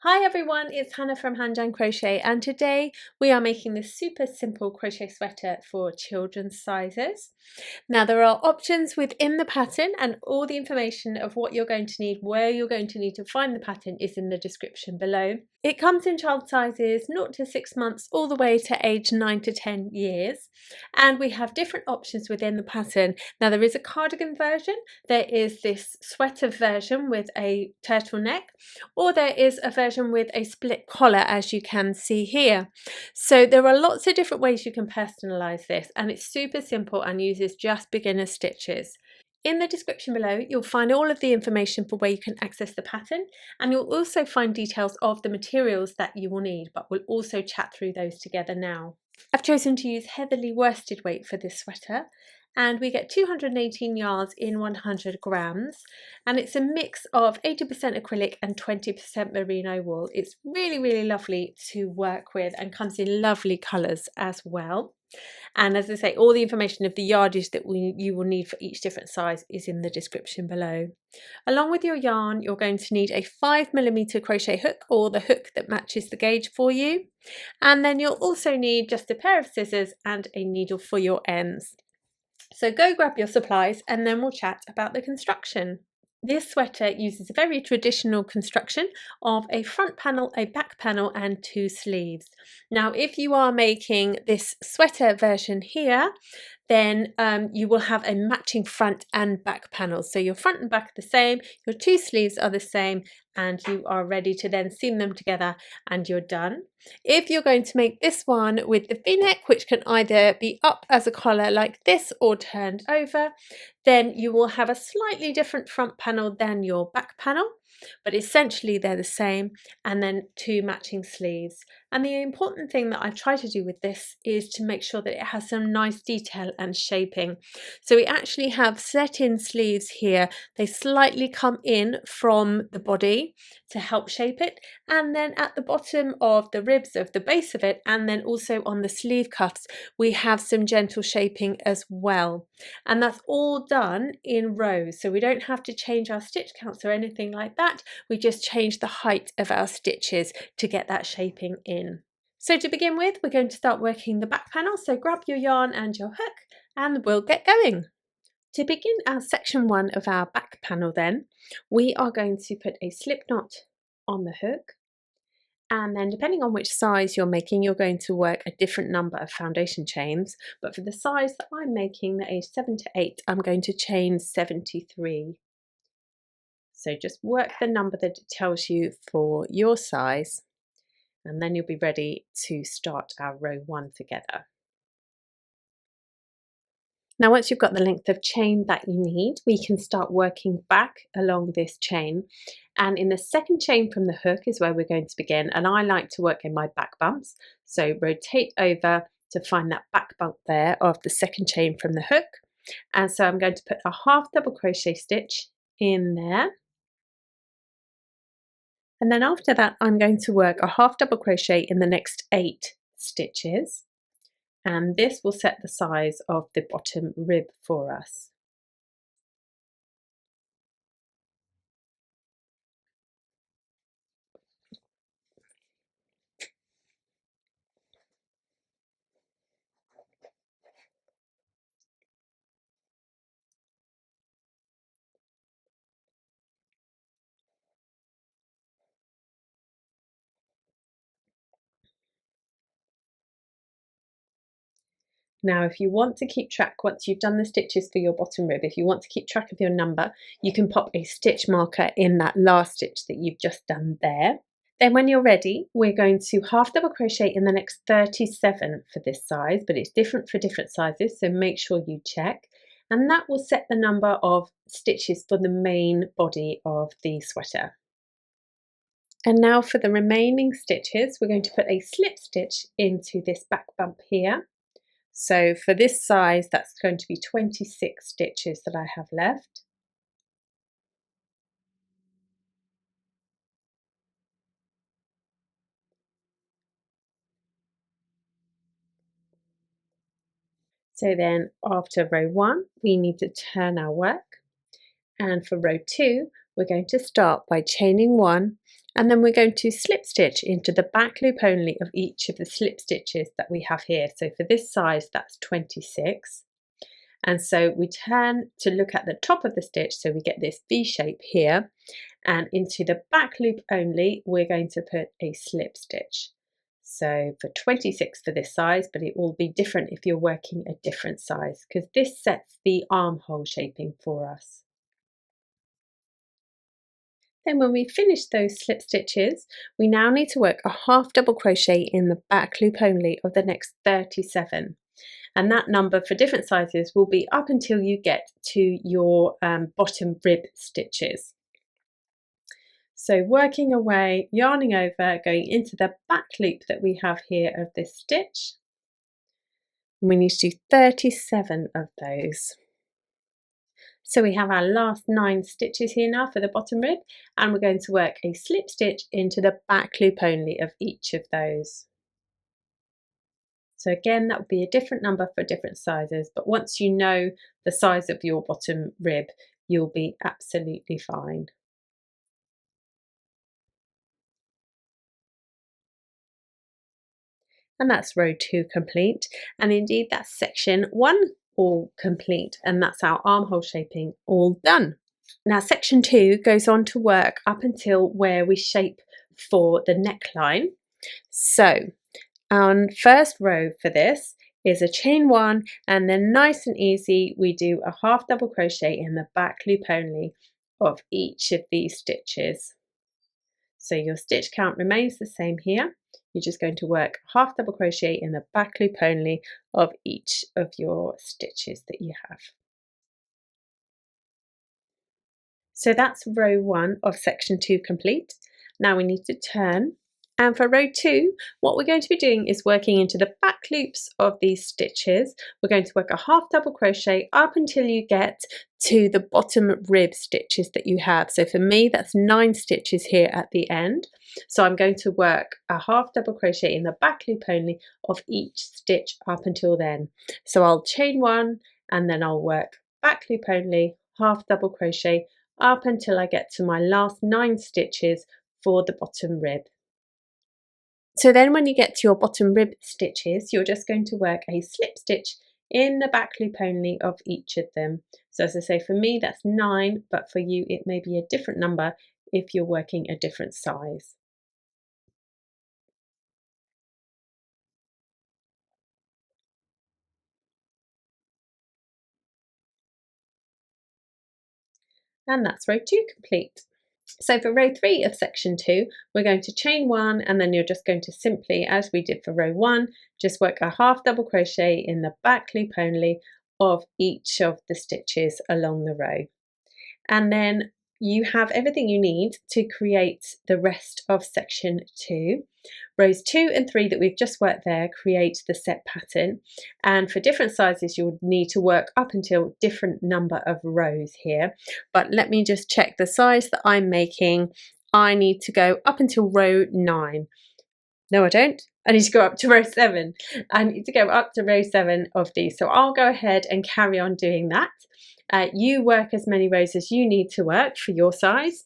Hi everyone, it's Hannah from Hand Done Crochet, and today we are making this super simple crochet sweater for children's sizes. Now there are options within the pattern, and all the information of what you're going to need, where you're going to need to find the pattern is in the description below. It comes in child sizes 0 to 6 months all the way to age 9 to 10 years, and we have different options within the pattern. Now there is a cardigan version, there is this sweater version with a turtleneck, or there is a version with a split collar, as you can see here. So there are lots of different ways you can personalize this, and it's super simple and uses just beginner stitches. In the description below, you'll find all of the information for where you can access the pattern, and you'll also find details of the materials that you will need, but we'll also chat through those together now. I've chosen to use heavily worsted weight for this sweater, and we get 218 yards in 100 grams, and it's a mix of 80% acrylic and 20% merino wool. It's really lovely to work with and comes in lovely colours as well. And as I say, all the information of the yardage that you will need for each different size is in the description below. Along with your yarn, you're going to need a 5mm crochet hook, or the hook that matches the gauge for you. And then you'll also need just a pair of scissors and a needle for your ends. So go grab your supplies and then we'll chat about the construction. This sweater uses a very traditional construction of a front panel, a back panel and 2 sleeves. Now if you are making this sweater version here, then you will have a matching front and back panel. So your front and back are the same, your 2 sleeves are the same, and you are ready to then seam them together and you're done. If you're going to make this one with the V-neck, which can either be up as a collar like this or turned over, then you will have a slightly different front panel than your back panel, but essentially they're the same, and then 2 matching sleeves. And the important thing that I try to do with this is to make sure that it has some nice detail and shaping. So we actually have set-in sleeves here. They slightly come in from the body to help shape it, and then at the bottom of the ribs of the base of it, and then also on the sleeve cuffs, we have some gentle shaping as well. And that's all done in rows, so we don't have to change our stitch counts or anything like that. We just change the height of our stitches to get that shaping in. So to begin with, we're going to start working the back panel, so grab your yarn and your hook and we'll get going. To begin our section 1 of our back panel then, we are going to put a slip knot on the hook, and then depending on which size you're making, you're going to work a different number of foundation chains, but for the size that I'm making, the age 7 to 8, I'm going to chain 73. So just work the number that it tells you for your size, and then you'll be ready to start our row 1 together. Now once you've got the length of chain that you need, we can start working back along this chain, and in the second chain from the hook is where we're going to begin, and I like to work in my back bumps, so rotate over to find that back bump there of the second chain from the hook, and so I'm going to put a half double crochet stitch in there. And then after that, I'm going to work a half double crochet in the next 8 stitches, and this will set the size of the bottom rib for us. Now if you want to keep track, once you've done the stitches for your bottom rib, if you want to keep track of your number, you can pop a stitch marker in that last stitch that you've just done there. Then when you're ready, we're going to half double crochet in the next 37 for this size, but it's different for different sizes, so make sure you check. And that will set the number of stitches for the main body of the sweater. And now for the remaining stitches, we're going to put a slip stitch into this back bump here. So for this size, that's going to be 26 stitches that I have left. So then after row 1, we need to turn our work. And for row 2, we're going to start by chaining 1 And then we're going to slip stitch into the back loop only of each of the slip stitches that we have here. So for this size, that's 26. And so we turn to look at the top of the stitch, so we get this V shape here, and into the back loop only, we're going to put a slip stitch. So for 26 for this size, but it will be different if you're working a different size, because this sets the armhole shaping for us. Then when we finish those slip stitches, we now need to work a half double crochet in the back loop only of the next 37. And that number for different sizes will be up until you get to your bottom rib stitches. So working away, yarning over, going into the back loop that we have here of this stitch. We need to do 37 of those. So we have our last 9 stitches here now for the bottom rib, and we're going to work a slip stitch into the back loop only of each of those. So again, that would be a different number for different sizes, but once you know the size of your bottom rib, you'll be absolutely fine. And that's row 2 complete, and indeed that's section 1 all complete, and that's our armhole shaping all done. Now section 2 goes on to work up until where we shape for the neckline. So our first row for this is a chain 1, and then nice and easy we do a half double crochet in the back loop only of each of these stitches. So your stitch count remains the same here. You're just going to work half double crochet in the back loop only of each of your stitches that you have. So that's row 1 of section 2 complete. Now we need to turn, and for row 2 what we're going to be doing is working into the back loops of these stitches. We're going to work a half double crochet up until you get to the bottom rib stitches that you have. So for me that's 9 stitches here at the end. So I'm going to work a half double crochet in the back loop only of each stitch up until then. So I'll chain 1 and then I'll work back loop only, half double crochet up until I get to my last 9 stitches for the bottom rib. So then when you get to your bottom rib stitches, you're just going to work a slip stitch in the back loop only of each of them. So as I say, for me that's 9, but for you it may be a different number if you're working a different size. And that's row 2 complete. So for row 3 of section 2, we're going to chain 1, and then you're just going to simply, as we did for row 1, just work a half double crochet in the back loop only of each of the stitches along the row. And then you have everything you need to create the rest of section 2. Rows 2 and 3 that we've just worked there create the set pattern, and for different sizes you'll need to work up until different number of rows here. But let me just check the size that I'm making. I need to go up until row 9. No, I don't. I need to go up to row 7. I need to go up to row 7 of these. So I'll go ahead and carry on doing that. You work as many rows as you need to work for your size,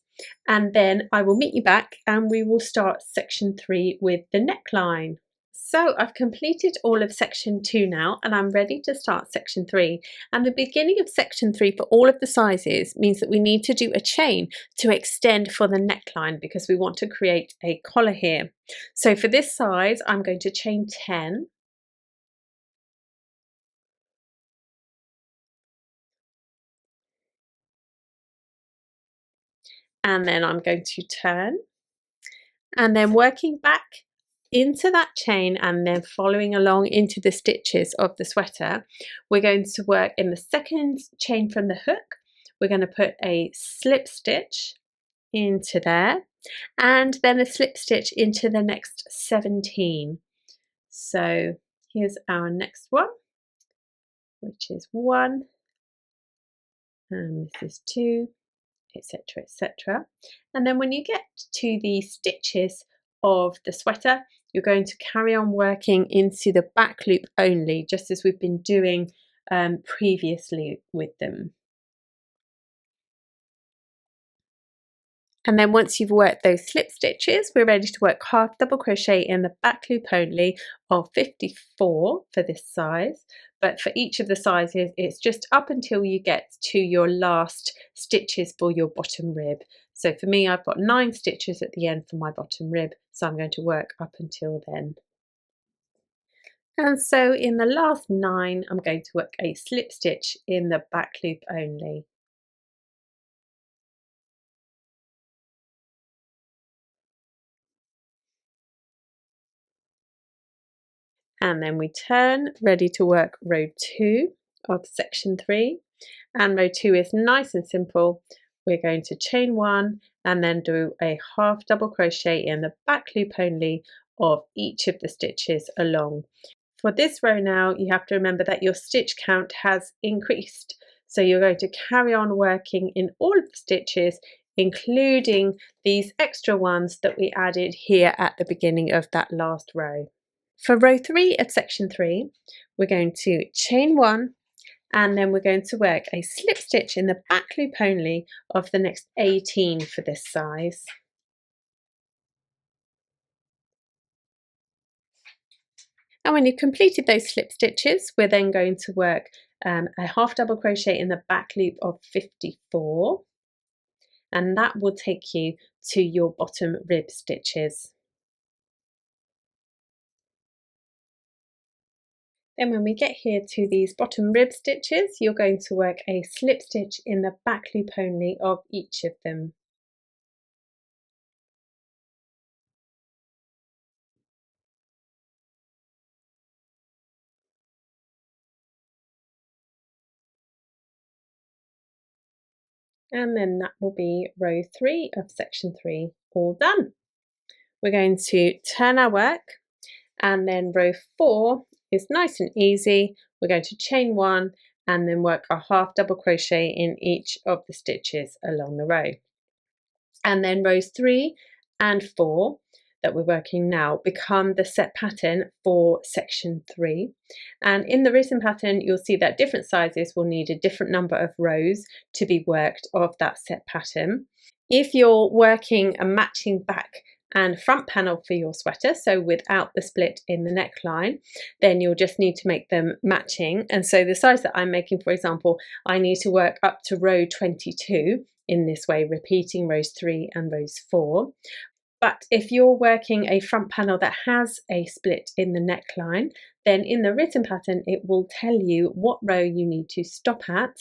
and then I will meet you back and we will start section 3 with the neckline. So I've completed all of section 2 now, and I'm ready to start section 3. And the beginning of section 3 for all of the sizes means that we need to do a chain to extend for the neckline because we want to create a collar here. So for this size I'm going to chain 10. And then I'm going to turn, and then working back into that chain and then following along into the stitches of the sweater, we're going to work in the second chain from the hook. We're going to put a slip stitch into there, and then a slip stitch into the next 17. So here's our next one, which is 1, and this is 2, etc, etc. And then when you get to the stitches of the sweater, you're going to carry on working into the back loop only, just as we've been doing previously with them. And then once you've worked those slip stitches, we're ready to work half double crochet in the back loop only of 54 for this size. But for each of the sizes, it's just up until you get to your last stitches for your bottom rib. So for me, I've got 9 stitches at the end for my bottom rib, so I'm going to work up until then. And so in the last 9, I'm going to work a slip stitch in the back loop only. And then we turn, ready to work row 2 of section 3. And row 2 is nice and simple. We're going to chain 1 and then do a half double crochet in the back loop only of each of the stitches along. For this row now, you have to remember that your stitch count has increased. So you're going to carry on working in all of the stitches, including these extra ones that we added here at the beginning of that last row. For row 3 of section 3, we're going to chain 1 and then we're going to work a slip stitch in the back loop only of the next 18 for this size. And when you've completed those slip stitches, we're then going to work a half double crochet in the back loop of 54, and that will take you to your bottom rib stitches. Then when we get here to these bottom rib stitches, you're going to work a slip stitch in the back loop only of each of them. And then that will be row 3 of section 3 all done. We're going to turn our work, and then row 4 is nice and easy. We're going to chain 1 and then work a half double crochet in each of the stitches along the row. And then rows 3 and 4 that we're working now become the set pattern for section 3. And in the written pattern, you'll see that different sizes will need a different number of rows to be worked of that set pattern. If you're working a matching back and front panel for your sweater, so without the split in the neckline, then you'll just need to make them matching. And so the size that I'm making, for example, I need to work up to row 22 in this way, repeating rows 3 and rows 4. But if you're working a front panel that has a split in the neckline, then in the written pattern, it will tell you what row you need to stop at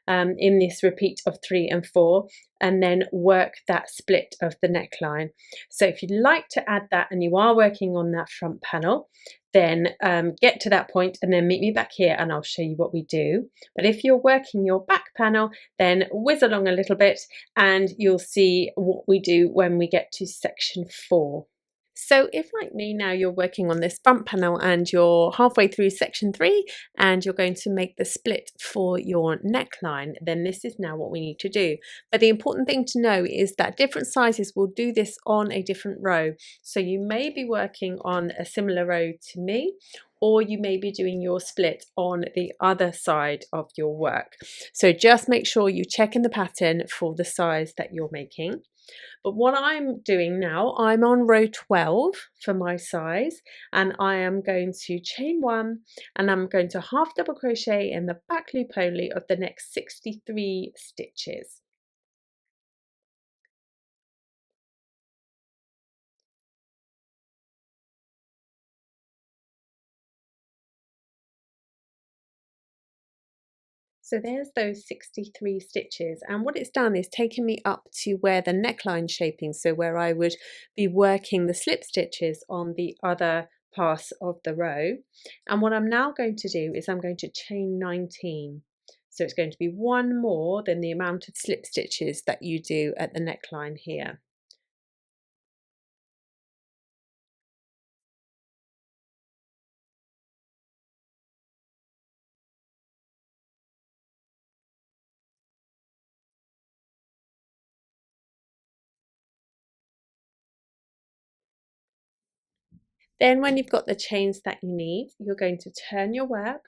in this repeat of 3 and 4, and then work that split of the neckline. So if you'd like to add that and you are working on that front panel, then get to that point and then meet me back here and I'll show you what we do. But if you're working your back panel, then whiz along a little bit and you'll see what we do when we get to section 4. So if, like me now, you're working on this front panel and you're halfway through section 3 and you're going to make the split for your neckline, then this is now what we need to do. But the important thing to know is that different sizes will do this on a different row. So you may be working on a similar row to me, or you may be doing your split on the other side of your work. So just make sure you check in the pattern for the size that you're making. But what I'm doing now, I'm on row 12 for my size, and I am going to chain 1 and I'm going to half double crochet in the back loop only of the next 63 stitches. So there's those 63 stitches, and what it's done is taken me up to where the neckline shaping, so where I would be working the slip stitches on the other pass of the row. And what I'm now going to do is I'm going to chain 19. So it's going to be one more than the amount of slip stitches that you do at the neckline here. Then when you've got the chains that you need, you're going to turn your work,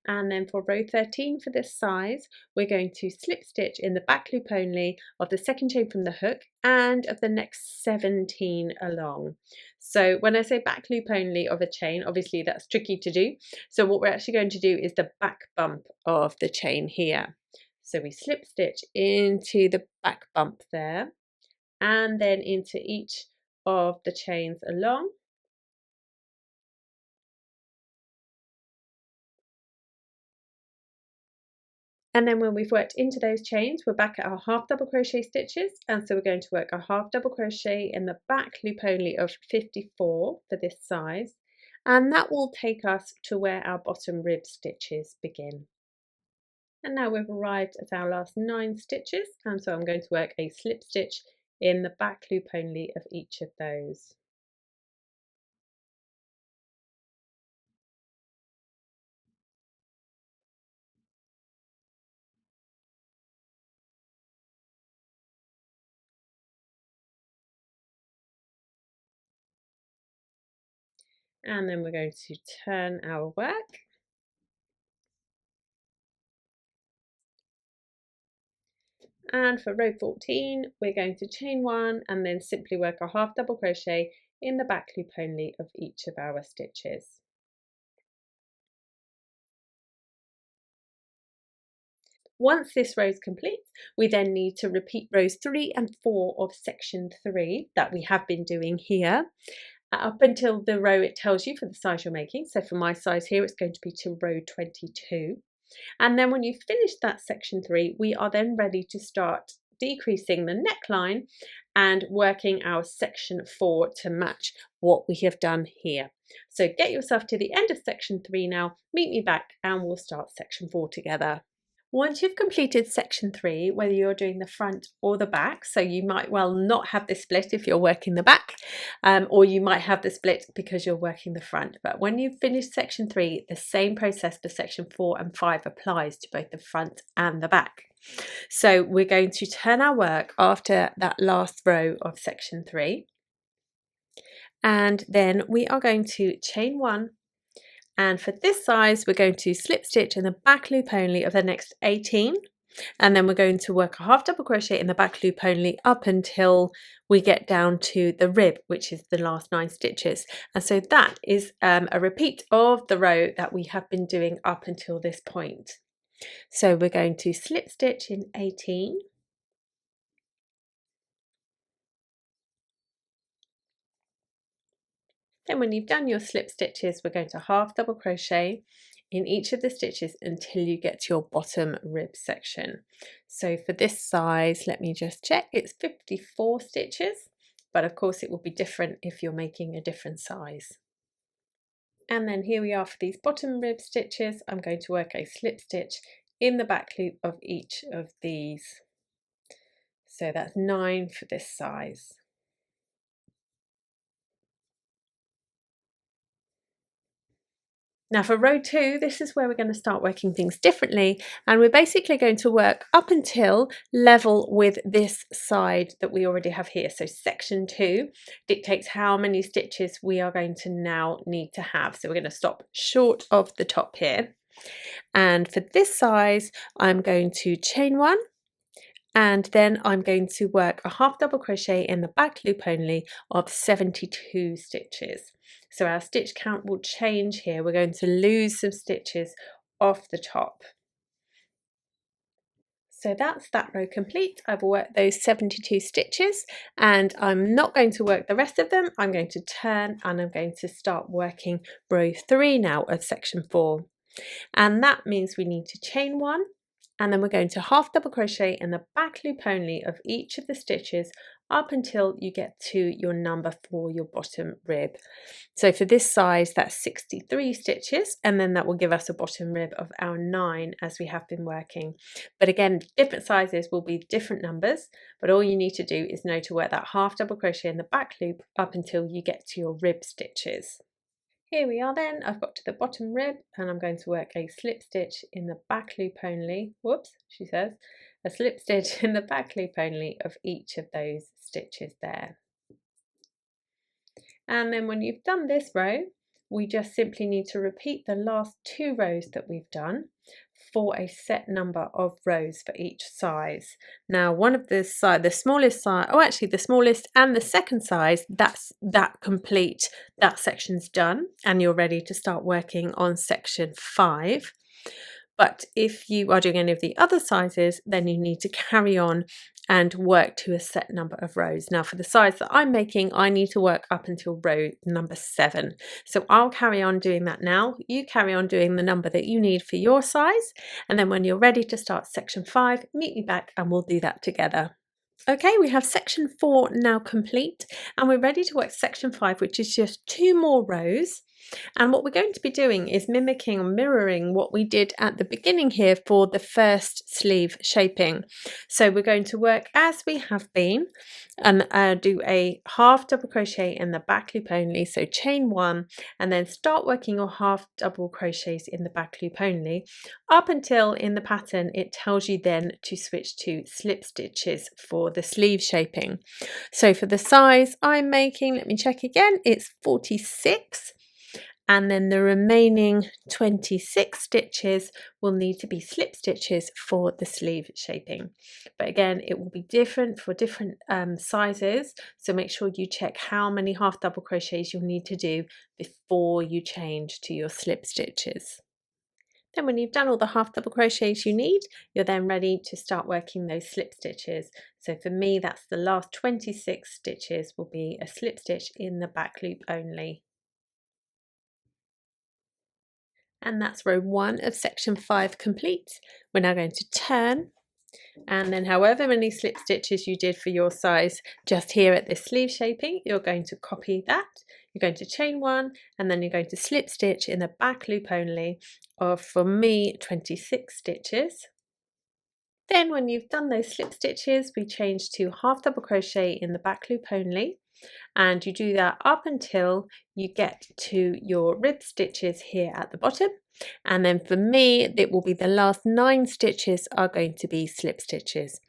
And then for row 13 for this size, we're going to slip stitch in the back loop only of the second chain from the hook and of the next 17 along. So when I say back loop only of a chain, obviously that's tricky to do. So what we're actually going to do is the back bump of the chain here. So we slip stitch into the back bump there and then into each of the chains along. And then when we've worked into those chains, we're back at our half double crochet stitches. And so we're going to work a half double crochet in the back loop only of 54 for this size. And that will take us to where our bottom rib stitches begin. And now we've arrived at our last 9 stitches. And so I'm going to work a slip stitch in the back loop only of each of those. And then we're going to turn our work. And for row 14, we're going to chain 1 and then simply work a half double crochet in the back loop only of each of our stitches. Once this row is complete, we then need to repeat rows 3 and 4 of section 3 that we have been doing here up until the row it tells you for the size you're making. So for my size here, it's going to be to row 22. And then when you've finished that section 3, we are then ready to start decreasing the neckline and working our section 4 to match what we have done here. So get yourself to the end of section 3 now, meet me back and we'll start section 4 together. Once you've completed section 3, whether you're doing the front or the back, so you might well not have the split if you're working the back, or you might have the split because you're working the front. But when you've finished section 3, the same process for section 4 and 5 applies to both the front and the back. So we're going to turn our work after that last row of section 3, and then we are going to chain 1. And for this size, we're going to slip stitch in the back loop only of the next 18. And then we're going to work a half double crochet in the back loop only up until we get down to the rib, which is the last 9 stitches. And so that is a repeat of the row that we have been doing up until this point. So we're going to slip stitch in 18. Then when you've done your slip stitches, we're going to half double crochet in each of the stitches until you get to your bottom rib section. So for this size, let me just check, it's 54 stitches, but of course it will be different if you're making a different size. And then here we are for these bottom rib stitches. I'm going to work a slip stitch in the back loop of each of these. So that's 9 for this size. Now for row 2, this is where we're going to start working things differently, and we're basically going to work up until level with this side that we already have here. So section 2 dictates how many stitches we are going to now need to have. So we're going to stop short of the top here. And for this size, I'm going to chain 1. And then I'm going to work a half double crochet in the back loop only of 72 stitches. So our stitch count will change here. We're going to lose some stitches off the top. So that's that row complete. I've worked those 72 stitches and I'm not going to work the rest of them. I'm going to turn and I'm going to start working row 3 now of section 4. And that means we need to chain 1. And then we're going to half double crochet in the back loop only of each of the stitches up until you get to your number for your bottom rib. So for this size, that's 63 stitches, and then that will give us a bottom rib of our 9 as we have been working. But again, different sizes will be different numbers, but all you need to do is know to work that half double crochet in the back loop up until you get to your rib stitches. Here we are then, I've got to the bottom rib and I'm going to work a slip stitch in the back loop only, whoops, she says, a slip stitch in the back loop only of each of those stitches there. And then when you've done this row, we just simply need to repeat the last 2 rows that we've done for a set number of rows for each size. Now one of the smallest size, oh actually the smallest and the second size, that section's done and you're ready to start working on section 5. But if you are doing any of the other sizes, then you need to carry on and work to a set number of rows. Now for the size that I'm making, I need to work up until row number 7. So I'll carry on doing that now. You carry on doing the number that you need for your size. And then when you're ready to start section 5, meet me back and we'll do that together. Okay, we have section 4 now complete and we're ready to work section 5, which is just 2 more rows. And what we're going to be doing is mimicking or mirroring what we did at the beginning here for the first sleeve shaping. So we're going to work as we have been and do a half double crochet in the back loop only, so chain 1, and then start working your half double crochets in the back loop only up until in the pattern it tells you then to switch to slip stitches for the sleeve shaping. So for the size I'm making, let me check again, it's 46. And then the remaining 26 stitches will need to be slip stitches for the sleeve shaping. But again, it will be different for different sizes, so make sure you check how many half double crochets you'll need to do before you change to your slip stitches. Then when you've done all the half double crochets you need, you're then ready to start working those slip stitches. So for me, that's the last 26 stitches will be a slip stitch in the back loop only. And that's row 1 of section 5 complete. We're now going to turn, and then however many slip stitches you did for your size just here at this sleeve shaping, you're going to copy that. You're going to chain 1 and then you're going to slip stitch in the back loop only of, for me, 26 stitches. Then when you've done those slip stitches, we change to half double crochet in the back loop only, and you do that up until you get to your rib stitches here at the bottom. And then for me, it will be the last 9 stitches are going to be slip stitches.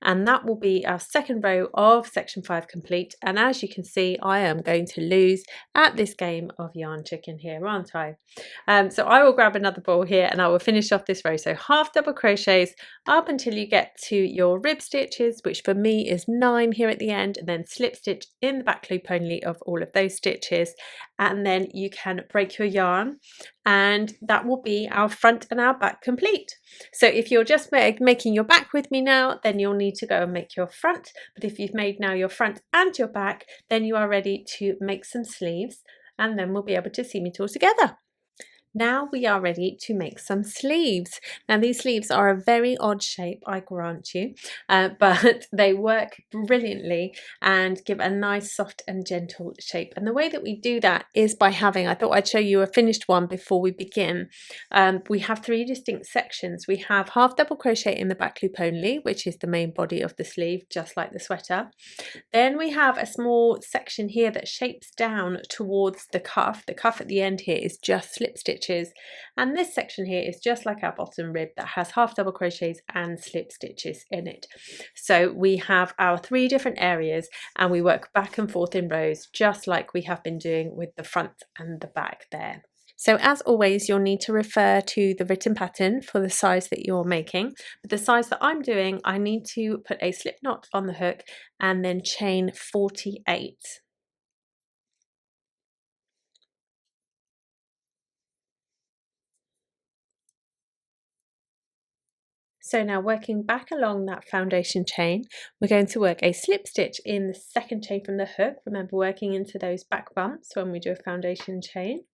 And that will be our second row of section 5 complete. And as you can see, I am going to lose at this game of yarn chicken here, aren't I? So I will grab another ball here and I will finish off this row. So half double crochets up until you get to your rib stitches, which for me is 9 here at the end, and then slip stitch in the back loop only of all of those stitches. And then you can break your yarn, and that will be our front and our back complete. So if you're just making your back with me now, then you'll need to go and make your front. But if you've made now your front and your back, then you are ready to make some sleeves, and then we'll be able to seam it all together. Now we are ready to make some sleeves. Now these sleeves are a very odd shape, I grant you, but they work brilliantly and give a nice soft and gentle shape. And the way that we do that is by having, I thought I'd show you a finished one before we begin. We have 3 distinct sections. We have half double crochet in the back loop only, which is the main body of the sleeve, just like the sweater. Then we have a small section here that shapes down towards the cuff. The cuff at the end here is just slip stitches, and this section here is just like our bottom rib that has half double crochets and slip stitches in it. So we have our 3 different areas and we work back and forth in rows, just like we have been doing with the front and the back there. So as always, you'll need to refer to the written pattern for the size that you're making. But the size that I'm doing, I need to put a slip knot on the hook and then chain 48. So now working back along that foundation chain, we're going to work a slip stitch in the second chain from the hook. Remember, working into those back bumps when we do a foundation chain.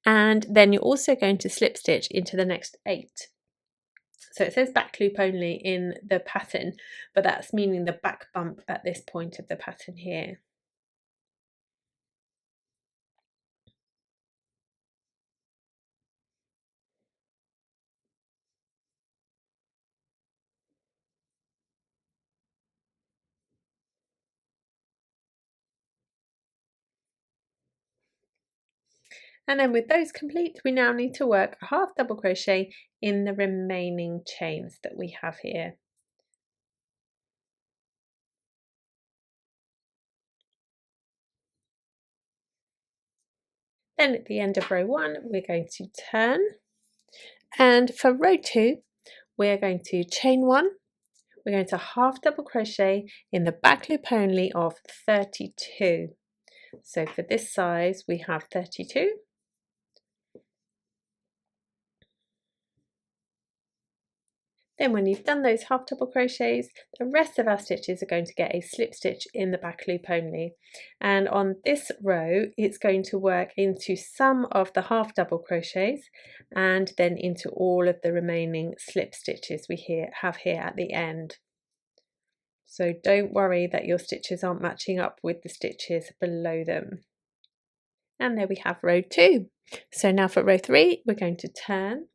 And then you're also going to slip stitch into the next 8. So it says back loop only in the pattern, but that's meaning the back bump at this point of the pattern here. And then with those complete, we now need to work a half double crochet in the remaining chains that we have here. Then at the end of row 1 we're going to turn, and for row 2 we're going to chain 1. We're going to half double crochet in the back loop only of 32. So for this size we have 32. Then when you've done those half double crochets, the rest of our stitches are going to get a slip stitch in the back loop only. And on this row, it's going to work into some of the half double crochets and then into all of the remaining slip stitches we have here at the end. So don't worry that your stitches aren't matching up with the stitches below them. And there we have row 2. So now for row 3, we're going to turn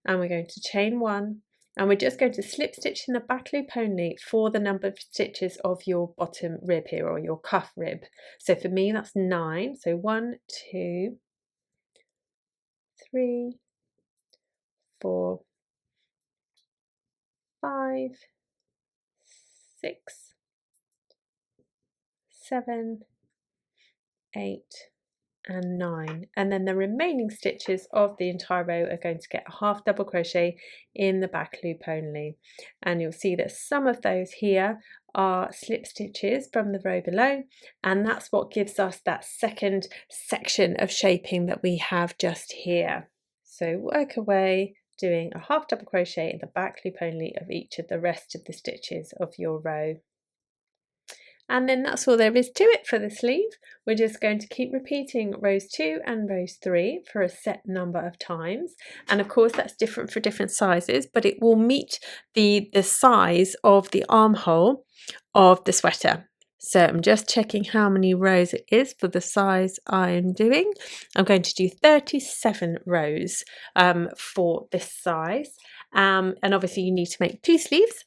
and we're going to chain 1. And we're just going to slip stitch in the back loop only for the number of stitches of your bottom rib here, or your cuff rib. So for me that's 9. So 1, 2, 3, 4, 5, 6, 7, 8 and 9, and then the remaining stitches of the entire row are going to get a half double crochet in the back loop only. And you'll see that some of those here are slip stitches from the row below, and that's what gives us that second section of shaping that we have just here. So work away doing a half double crochet in the back loop only of each of the rest of the stitches of your row. And then that's all there is to it for the sleeve. We're just going to keep repeating rows 2 and rows 3 for a set number of times. And of course that's different for different sizes, but it will meet the size of the armhole of the sweater. So I'm just checking how many rows it is for the size I am doing. I'm going to do 37 rows for this size. And obviously you need to make 2 sleeves.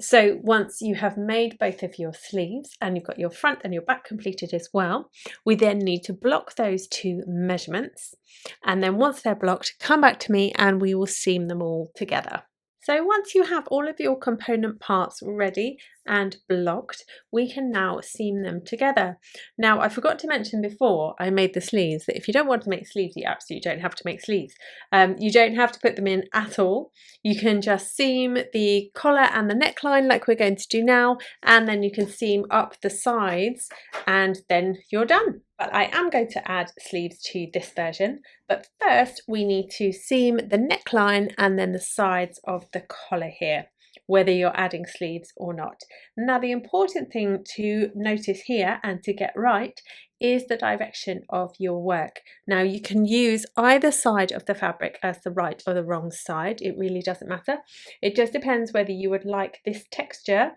So once you have made both of your sleeves and you've got your front and your back completed as well, we then need to block those 2 measurements. And then once they're blocked, come back to me and we will seam them all together. So once you have all of your component parts ready and blocked, we can now seam them together. Now I forgot to mention before I made the sleeves that if you don't want to make sleeves, you absolutely don't have to make sleeves. You don't have to put them in at all. You can just seam the collar and the neckline like we're going to do now, and then you can seam up the sides and then you're done. But I am going to add sleeves to this version. But first we need to seam the neckline and then the sides of the collar here, whether you're adding sleeves or not. Now the important thing to notice here and to get right is the direction of your work. Now you can use either side of the fabric as the right or the wrong side. It really doesn't matter. It just depends whether you would like this texture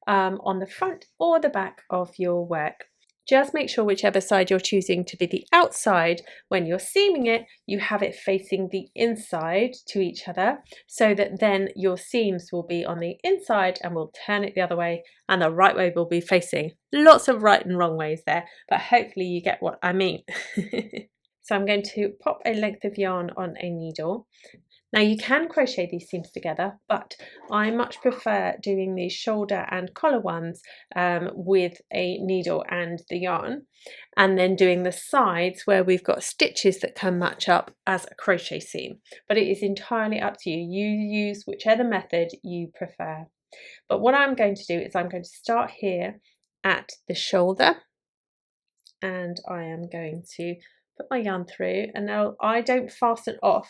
on the front or the back of your work. Just make sure whichever side you're choosing to be the outside, when you're seaming it, you have it facing the inside to each other, so that then your seams will be on the inside and we'll turn it the other way, and the right way will be facing. Lots of right and wrong ways there, but hopefully you get what I mean. So I'm going to pop a length of yarn on a needle. Now you can crochet these seams together, but I much prefer doing these shoulder and collar ones with a needle and the yarn, and then doing the sides where we've got stitches that can match up as a crochet seam. But it is entirely up to you. You use whichever method you prefer. But what I'm going to do is I'm going to start here at the shoulder, and I am going to put my yarn through, and now I don't fasten off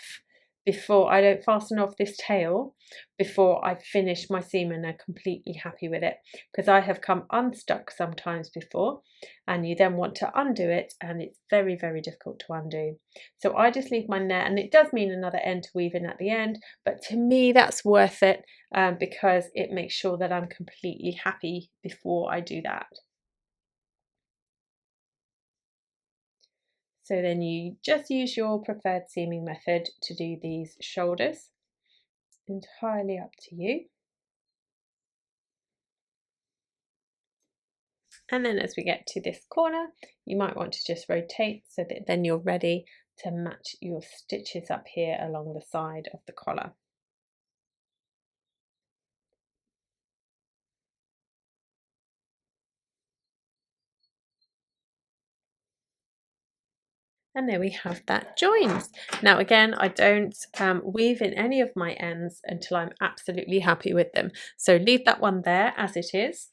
this tail before I finish my seam and I'm completely happy with it, because I have come unstuck sometimes before and you then want to undo it and it's very, very difficult to undo. So I just leave my net, and it does mean another end to weave in at the end, but to me that's worth it because it makes sure that I'm completely happy before I do that. So then you just use your preferred seaming method to do these shoulders. Entirely up to you. And then as we get to this corner, you might want to just rotate so that then you're ready to match your stitches up here along the side of the collar. And there we have that joined. Now again, I don't weave in any of my ends until I'm absolutely happy with them. So leave that one there as it is.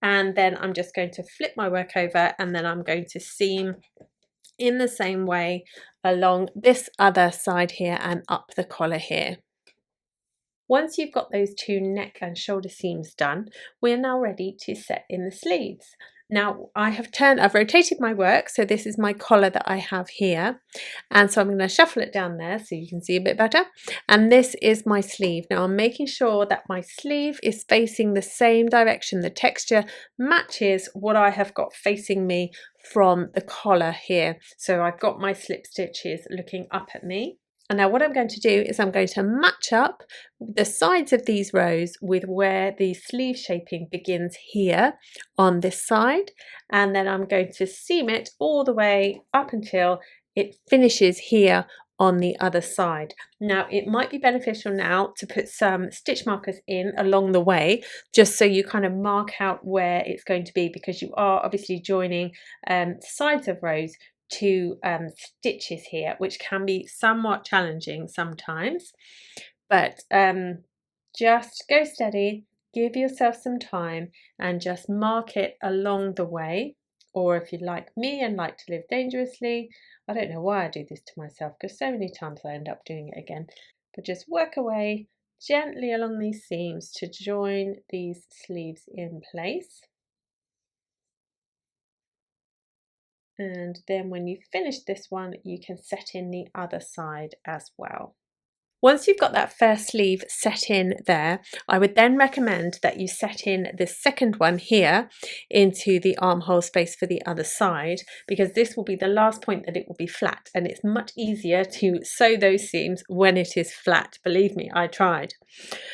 And then I'm just going to flip my work over, and then I'm going to seam in the same way along this other side here and up the collar here. Once you've got those two neck and shoulder seams done, we're now ready to set in the sleeves. Now I've rotated my work, so this is my collar that I have here, and so I'm going to shuffle it down there so you can see a bit better, and this is my sleeve. Now I'm making sure that my sleeve is facing the same direction, the texture matches what I have got facing me from the collar here, so I've got my slip stitches looking up at me. And now what I'm going to do is I'm going to match up the sides of these rows with where the sleeve shaping begins here on this side, and then I'm going to seam it all the way up until it finishes here on the other side. Now it might be beneficial now to put some stitch markers in along the way, just so you kind of mark out where it's going to be, because you are obviously joining sides of rows to stitches here, which can be somewhat challenging sometimes, but just go steady, give yourself some time, and just mark it along the way. Or if you're like me and like to live dangerously, I don't know why I do this to myself, because so many times I end up doing it again, but just work away gently along these seams to join these sleeves in place. And then when you finish this one, you can set in the other side as well. Once you've got that first sleeve set in there, I would then recommend that you set in the second one here into the armhole space for the other side, because this will be the last point that it will be flat, and it's much easier to sew those seams when it is flat. Believe me, I tried.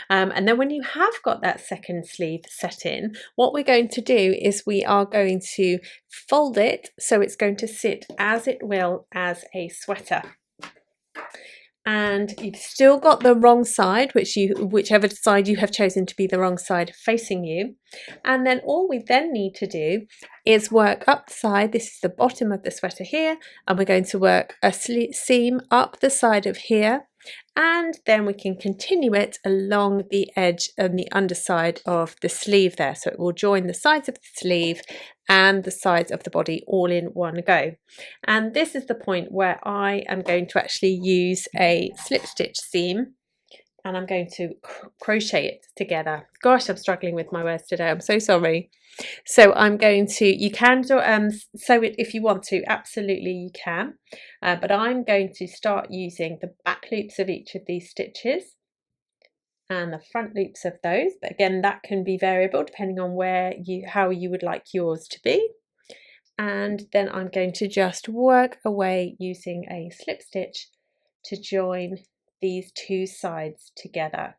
And then when you have got that second sleeve set in, what we're going to do is we are going to fold it so it's going to sit as it will as a sweater. And you've still got the wrong side, whichever side you have chosen to be the wrong side facing you. And then all we then need to do is work up the side. This is the bottom of the sweater here, and we're going to work a seam up the side of here, and then we can continue it along the edge and the underside of the sleeve there. So it will join the sides of the sleeve and the sides of the body all in one go. And this is the point where I am going to actually use a slip stitch seam, and I'm going to crochet it together. Gosh, I'm struggling with my words today, I'm so sorry. So I'm going to, you can sew it if you want to, absolutely you can, but I'm going to start using the back loops of each of these stitches and the front loops of those, but again that can be variable depending on how you would like yours to be. And then I'm going to just work away using a slip stitch to join these two sides together.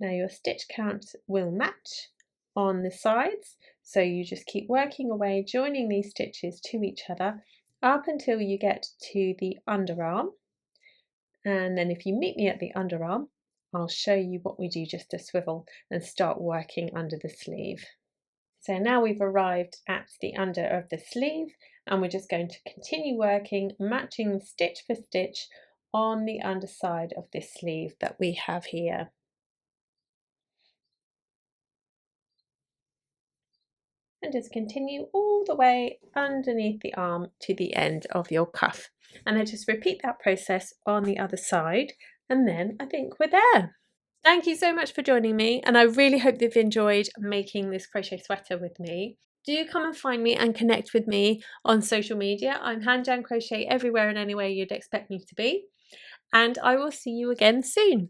Now your stitch count will match on the sides, so you just keep working away, joining these stitches to each other up until you get to the underarm. And then if you meet me at the underarm, I'll show you what we do just to swivel and start working under the sleeve. So now we've arrived at the under of the sleeve, and we're just going to continue working, matching stitch for stitch on the underside of this sleeve that we have here. And just continue all the way underneath the arm to the end of your cuff. And then just repeat that process on the other side, and then I think we're there. Thank you so much for joining me, and I really hope you've enjoyed making this crochet sweater with me. Do come and find me and connect with me on social media. I'm Hand Jan Crochet everywhere and anywhere you'd expect me to be. And I will see you again soon.